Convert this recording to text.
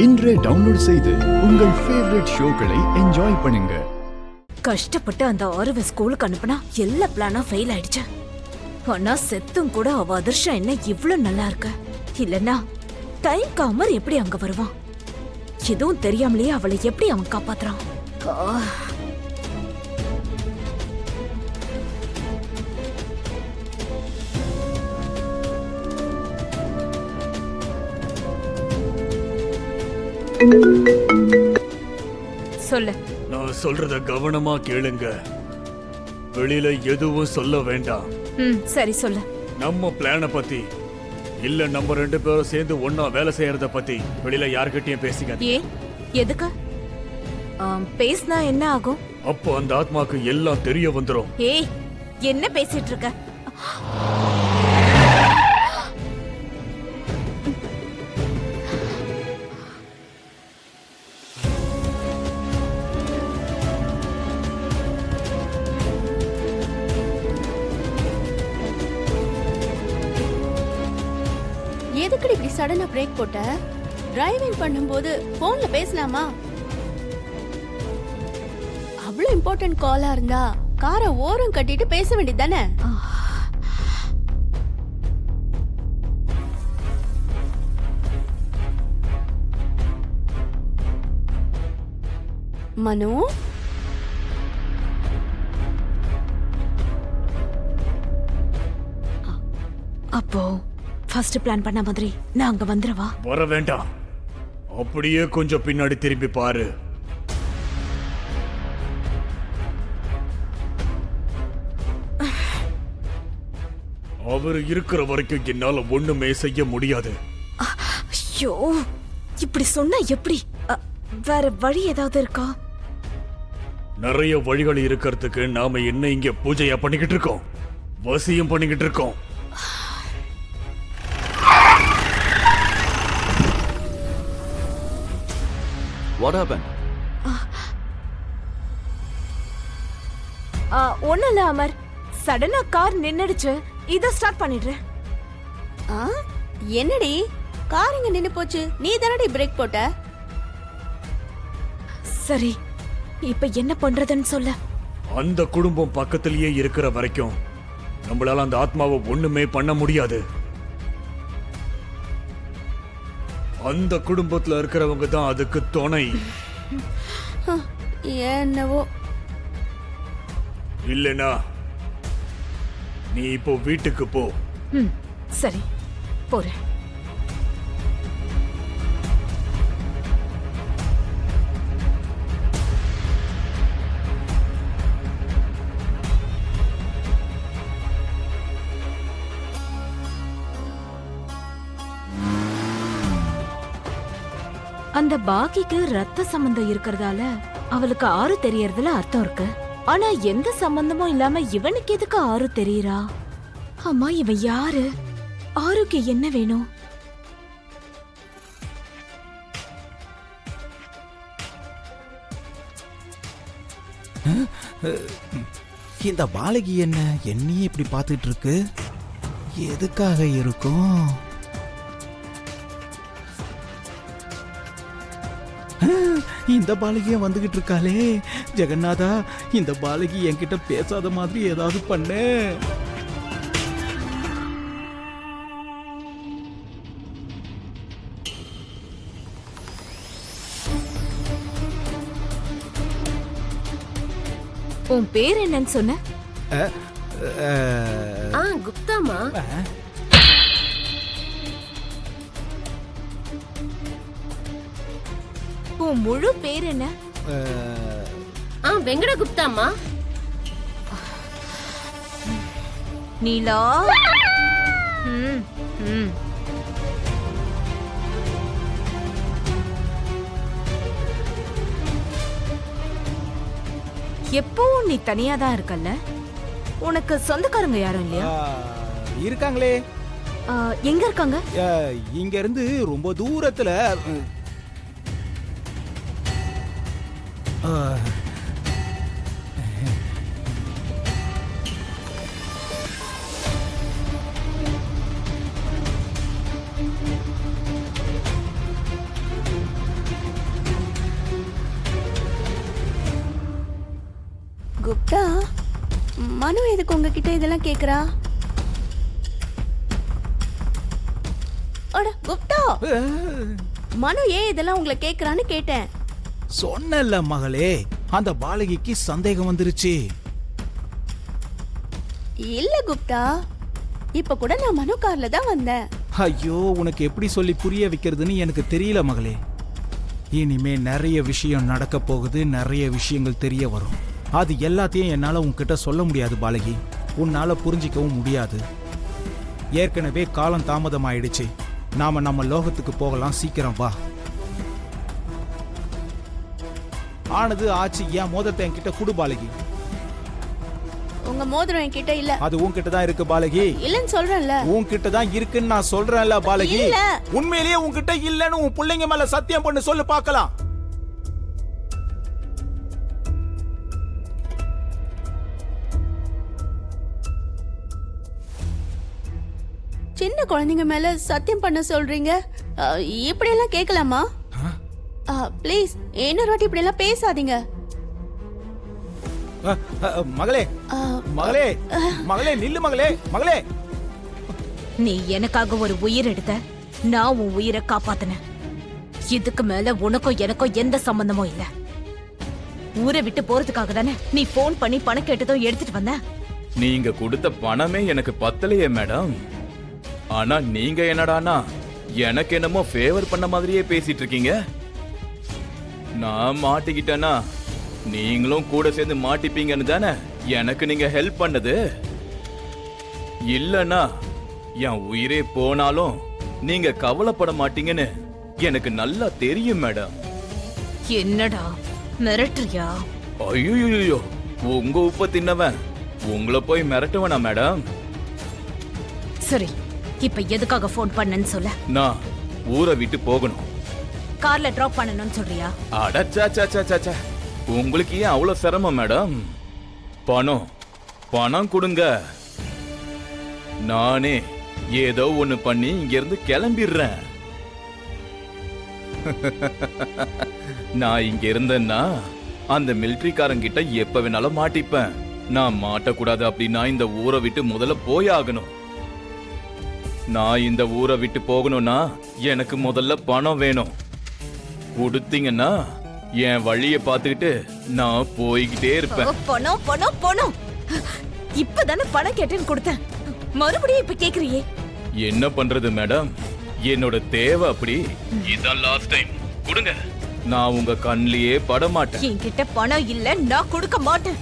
இன்றே டவுன்லோட் செய்து உங்கள் ஃபேவரட் ஷோக்களை என்ஜாய் பண்ணுங்க. கஷ்டப்பட்டு அந்த ஆரவ ஸ்கூலுக்கு அனுப்புனா எல்லா பிளானும் ஃபெயில் ஆயிடுச்சு. ஆனா செத்தும் கூட அவ அதிர்ஷ்டம் என்ன இவ்ளோ நல்லா இருக்கு. இல்லனா டைம் காமர் எப்படி அங்க வருவான்? எதுவும் தெரியாமலேயே அவளை எப்படி அவன் காப்பாத்துறான்? சொல்லு. நான் சொல்றத கவனமா கேளுங்க. வெளியில எதுவும் சொல்ல வேண்டாம். சரி சொல்லு. நம்ம பிளான பத்தி இல்ல நம்ம 2 பேரும் சேர்ந்து ஒன்னா வேலை செய்யறத பத்தி வெளியில யார்கிட்டயும் பேசிக்காதீங்க. ஏன்? எதுக்கு? பேசினா என்ன ஆகும்? அப்போ அந்த ஆத்மாக்கு எல்லாம் தெரிய வந்துரும். ஏய், என்ன பேசிட்டு இருக்க? எதுக்கு இப்படி சடனா பிரேக் போட்ட? டிரைவிங் பண்ணும்போது போன்ல பேசலாமா? அவ்வளவு இம்பார்ட்டன்ட் காலா இருந்தா காரை ஓரம் கட்டிட்டு பேச வேண்டியதானே? மனு, அப்போ ஃபர்ஸ்ட் பிளான் பண்ண மாதிரி நான் அங்க வந்துறவா? வர வேண்டாம். அப்படியே கொஞ்சம் பின்னாடி திரும்பி பாரு. அவர் இருக்கிற வரைக்கும் என்னால ஒண்ணுமே செய்ய முடியாது. ஐயோ, இப்படி சொன்னா எப்படி? வேற வழி ஏதாவது இருக்கா? நிறைய வழிகள் இருக்கிறதுக்கு நாம என்ன இங்க பூஜையா பண்ணிக்கிட்டு இருக்கோம், வசியம் பண்ணிக்கிட்டு இருக்கோம். What happened? ஒண்ணும் இல்ல அமர், சடனா கார் நின்னுடுச்சு. இத ஸ்டார்ட் பண்ணிடுறேன். என்னடி கார் இங்க நின்னு போச்சு? நீ தானடி பிரேக் போட்ட? சரி, இப்ப என்ன பண்றதுன்னு சொல்ல. அந்த குடும்பம் பக்கத்திலேயே இருக்கிற வரைக்கும் நம்மளால அந்த ஆத்மாவை ஒண்ணுமே பண்ண முடியாது. அந்த குடும்பத்துல இருக்கிறவங்க தான் அதுக்கு துணை. என்னவோ. இல்லனா நீ இப்போ வீட்டுக்கு போ. சரி, போறேன். அந்த பாக்கிக்கு ரத்த சம்பந்தம் இருக்கிறதால அவளுக்கு ஆறு தெரியறதுல அர்த்தம் இருக்கு. ஆனா எந்த சம்பந்தமும் இல்லாம இவனுக்கு எதுக்கு ஆறு தெரியறா? அம்மா, இவன் யாரு? ஆறுக்கு என்ன வேணும்? இந்த பாலகி என்ன என்னையே இப்படி பார்த்துட்டு இருக்கு? எதுக்காக இருக்கும்? இந்த பாலகிய வந்துகிட்டு இருக்காளே. ஜெகநாதா, இந்த பாலகி என்கிட்ட பேசாத மாதிரி ஏதாவது பண்ணு. உன் பேர் என்னன்னு சொன்ன? குப்தாமா. உன் முழு பேர் என்ன? வெங்கட குப்தாமா. நீலா. எப்பவும் நீ தனியா தான் இருக்கல்ல? உனக்கு சொந்தக்காரங்க யாரும் இல்லையா? இருக்காங்களே. எங்க இருக்காங்க? இங்க இருந்து ரொம்ப தூரத்துல. குப்தா, மனு எதுக்கு உங்ககிட்ட இதெல்லாம் கேக்குறா? அட குப்தா, மனு ஏன் இதெல்லாம் உங்களை கேக்குறான்னு கேட்டேன். சொன்னல மகளே, அந்த பாலகிக்கு சந்தேகம் வந்துருச்சு. இல்ல குப்தா, இப்ப கூட நான் மனு கார்ல தான் வந்தேன். ஐயோ, உனக்கு எப்படி சொல்லி புரிய வைக்கிறதுன்னு எனக்கு தெரியல மகளே. இனிமே நிறைய விஷயம் நடக்க போகுது, நிறைய விஷயங்கள் தெரிய வரும். அது எல்லாத்தையும் என்னால உன்கிட்ட சொல்ல முடியாது பாலகி, உன்னால புரிஞ்சிக்கவும் முடியாது. ஏற்கனவே காலம் தாமதம் ஆயிடுச்சு. நாம நம்ம லோகத்துக்கு போகலாம், சீக்கிரம் வா. ஆனது ஆச்சு, என் மோதிரத்தை என்கிட்ட குடு பாலகி. உங்க மோதிரம் என்கிட்ட இல்ல. அது உன்கிட்ட தான் இருக்கு பாலகி. இல்லன்னு சொல்றேன்ல. உன்கிட்ட தான் இருக்குன்னு நான் சொல்றேன்ல பாலகி. இல்ல. உண்மையிலேயே உன்கிட்ட இல்லன்னு உன் பிள்ளைங்க மேல சத்தியம் பண்ணு, சொல்லு பார்க்கலாம். சின்ன குழந்தைங்க மேல சத்தியம் பண்ண சொல்றீங்க? இப்படி எல்லாம் கேட்கலாமா? ப்ளீஸ் இன்னொரு வாட்டி இப்படி எல்லாம் பேசாதீங்க. மகளே, மகளே, மகளே நில்லு மகளே, மகளே. நீ எனக்காக ஒரு உயிர் எடுத்த, நான் உன் உயிரை காப்பாத்தினேன். இதுக்கு மேல உனக்கும் எனக்கும் எந்த சம்பந்தமும் இல்ல. ஊரை விட்டு போறதுக்காக தானே நீ போன் பண்ணி பணம் கேட்டதும் எடுத்துட்டு வந்த. நீங்க கொடுத்த பணமே எனக்கு பத்தலையே மேடம். ஆனா நீங்க என்னடானா எனக்கு என்னமோ ஃபேவர் பண்ண மாதிரியே பேசிட்டு இருக்கீங்க. நான் மாட்டிக்கிட்டேனா நீங்களும் கூட சேர்ந்து மாட்டிப்பீங்கன்னு தானே எனக்கு நீங்க ஹெல்ப் பண்ணது. இல்லனா என் உயிரே போனாலும் நீங்க கவலைப்பட மாட்டீங்கன்னு எனக்கு நல்லா தெரியும் மேடம். என்னடா மிரட்டுறியா? ஐயோ, உங்க உப்ப தின்னவன் உங்களை போய் மிரட்டுவனா மேடம்? சரி, இப்ப எதுக்காக போன் பண்ணன்னு சொல்ல. நான் ஊரை விட்டு போகணும். கார்ல டிராப் பண்ணணும்னு சொல்றியா? அடச்சா, உங்களுக்கு ஏன் அவ்வளவு சிரமம் மேடம்? பணம் கொடுங்க, நானே ஏதோ ஒண்ணு பண்ணி இங்க இருந்து கிளம்பிடுறேன். நான் இங்க இருந்தேன்னா அந்த மிலிட்டரிக்காரங்கிட்ட எப்ப வேணாலும் மாட்டிப்பேன். நான் மாட்டக்கூடாது அப்படின்னா இந்த ஊரை விட்டு முதல்ல போயாகணும். நான் இந்த ஊரை விட்டு போகணும்னா எனக்கு முதல்ல பணம் வேணும். கொடுத்தீங்கன்னா என் வழியை பார்த்துக்கிட்டு நான் போய்கிட்டே இருப்பேன். பணம் பணம் பணம். இப்பதானே பணம் கேட்டேன்னு கொடுத்தேன், மறுபடியும் இப்ப கேக்குறியே. என்ன பண்றது மேடம், என்னோட தேவை அப்படி. இதான் லாஸ்ட் டைம், கொடுங்க. நான் உங்க கண்ணிலேயே பட மாட்டேன். என்கிட்ட பணம் இல்ல, நான் கொடுக்க மாட்டேன்.